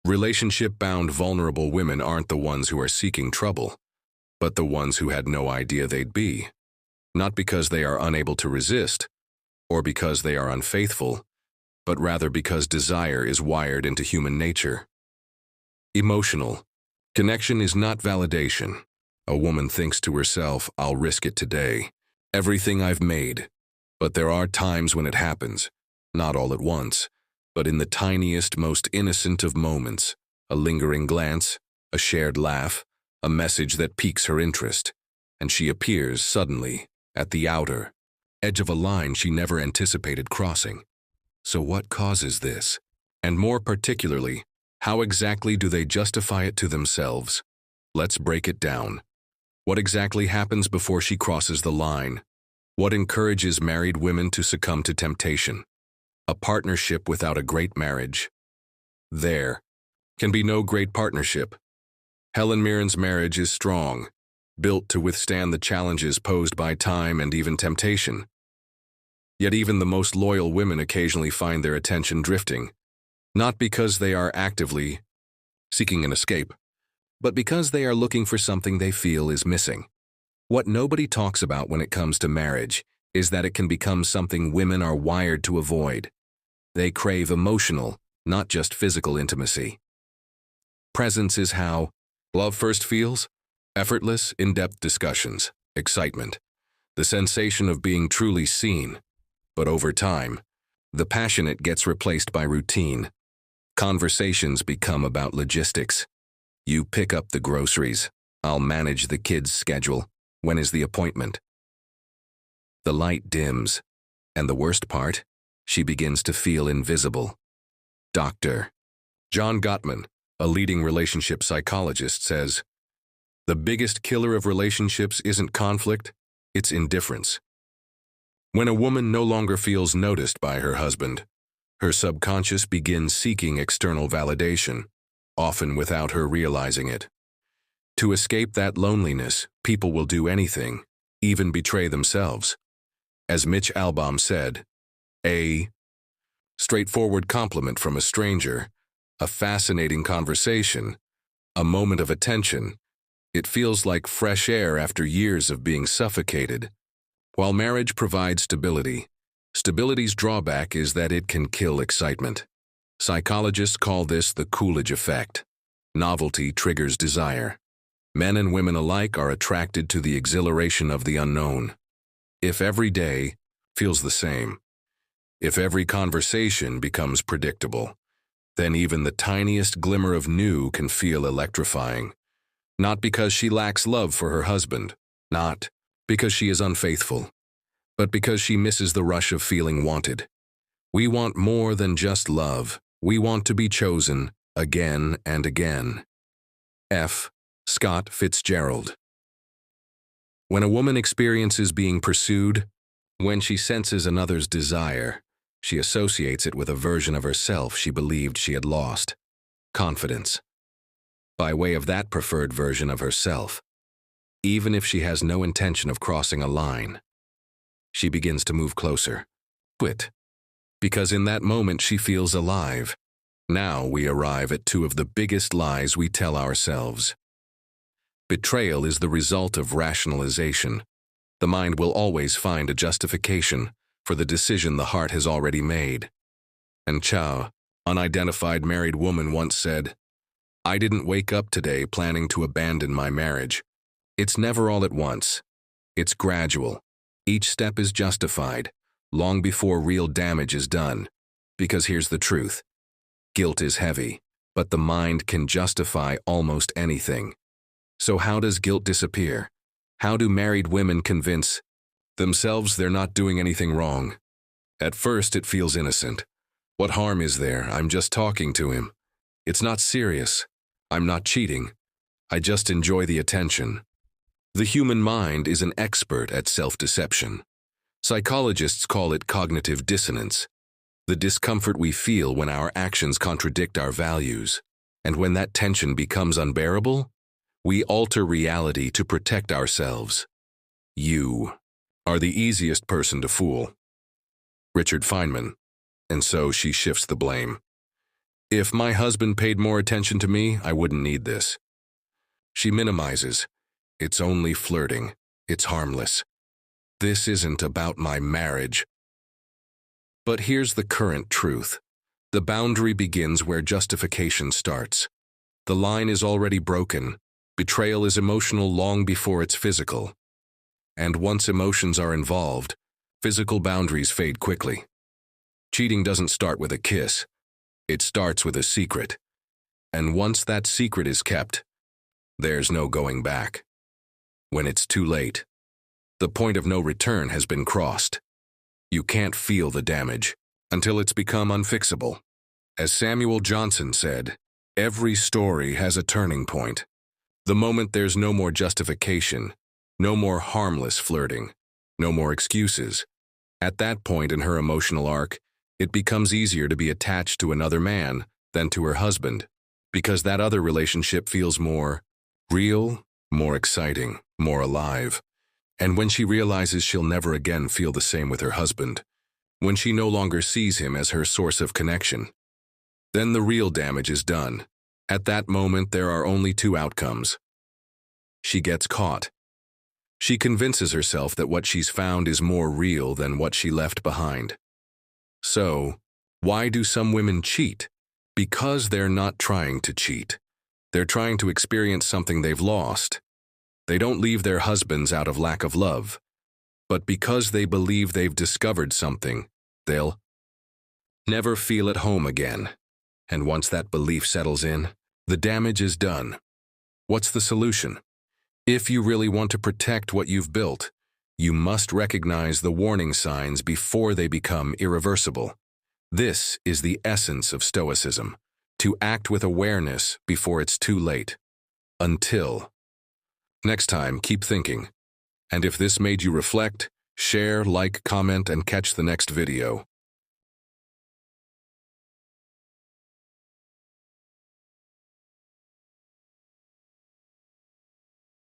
Relationship-bound vulnerable women aren't the ones who are seeking trouble, but the ones who had no idea they'd be. Not because they are unable to resist, or because they are unfaithful, but rather because desire is wired into human nature. Emotional. Connection is not validation. A woman thinks to herself, I'll risk it today. Everything I've made. But there are times when it happens, not all at once, but in the tiniest, most innocent of moments, a lingering glance, a shared laugh, a message that piques her interest, and she appears suddenly at the outer edge of a line she never anticipated crossing. So what causes this? And more particularly, how exactly do they justify it to themselves? Let's break it down. What exactly happens before she crosses the line? What encourages married women to succumb to temptation? A partnership without a great marriage. There can be no great partnership. Helen Mirren's marriage is strong, built to withstand the challenges posed by time and even temptation. Yet even the most loyal women occasionally find their attention drifting, not because they are actively seeking an escape, but because they are looking for something they feel is missing. What nobody talks about when it comes to marriage is that it can become something women are wired to avoid. They crave emotional, not just physical intimacy. Presence is how love first feels. Effortless, in-depth discussions, excitement, the sensation of being truly seen. But over time, the passionate gets replaced by routine. Conversations become about logistics. You pick up the groceries. I'll manage the kids' schedule. When is the appointment? The light dims, and the worst part, she begins to feel invisible. Dr. John Gottman, a leading relationship psychologist, says, "The biggest killer of relationships isn't conflict, it's indifference." When a woman no longer feels noticed by her husband, her subconscious begins seeking external validation, often without her realizing it. To escape that loneliness, people will do anything, even betray themselves. As Mitch Albom said, a straightforward compliment from a stranger, a fascinating conversation, a moment of attention, it feels like fresh air after years of being suffocated. While marriage provides stability, stability's drawback is that it can kill excitement. Psychologists call this the Coolidge effect. Novelty triggers desire. Men and women alike are attracted to the exhilaration of the unknown. If every day feels the same, if every conversation becomes predictable, then even the tiniest glimmer of new can feel electrifying. Not because she lacks love for her husband, not because she is unfaithful, but because she misses the rush of feeling wanted. We want more than just love. We want to be chosen again and again. F. Scott Fitzgerald. When a woman experiences being pursued, when she senses another's desire, she associates it with a version of herself she believed she had lost. Confidence. By way of that preferred version of herself, even if she has no intention of crossing a line, she begins to move closer. Quit. Because in that moment she feels alive. Now we arrive at two of the biggest lies we tell ourselves. Betrayal is the result of rationalization. The mind will always find a justification for the decision the heart has already made. And Chow, unidentified married woman, once said, "I didn't wake up today planning to abandon my marriage." It's never all at once. It's gradual. Each step is justified, long before real damage is done. Because here's the truth. Guilt is heavy, but the mind can justify almost anything. So how does guilt disappear? How do married women convince themselves they're not doing anything wrong? At first it feels innocent. What harm is there? I'm just talking to him. It's not serious. I'm not cheating. I just enjoy the attention. The human mind is an expert at self-deception. Psychologists call it cognitive dissonance, the discomfort we feel when our actions contradict our values. And when that tension becomes unbearable, we alter reality to protect ourselves. You are the easiest person to fool. Richard Feynman. And so she shifts the blame. If my husband paid more attention to me, I wouldn't need this. She minimizes. It's only flirting. It's harmless. This isn't about my marriage. But here's the current truth. The boundary begins where justification starts. The line is already broken. Betrayal is emotional long before it's physical. And once emotions are involved, physical boundaries fade quickly. Cheating doesn't start with a kiss. It starts with a secret. And once that secret is kept, there's no going back. When it's too late, the point of no return has been crossed. You can't feel the damage until it's become unfixable. As Samuel Johnson said, every story has a turning point. The moment there's no more justification, no more harmless flirting, no more excuses. At that point in her emotional arc, it becomes easier to be attached to another man than to her husband, because that other relationship feels more real, more exciting, more alive. And when she realizes she'll never again feel the same with her husband, when she no longer sees him as her source of connection, then the real damage is done. At that moment, there are only two outcomes. She gets caught. She convinces herself that what she's found is more real than what she left behind. So, why do some women cheat? Because they're not trying to cheat. They're trying to experience something they've lost. They don't leave their husbands out of lack of love, but because they believe they've discovered something, they'll never feel at home again. And once that belief settles in, the damage is done. What's the solution? If you really want to protect what you've built, you must recognize the warning signs before they become irreversible. This is the essence of Stoicism, to act with awareness before it's too late. Until. Next time, keep thinking. And if this made you reflect, share, like, comment, and catch the next video.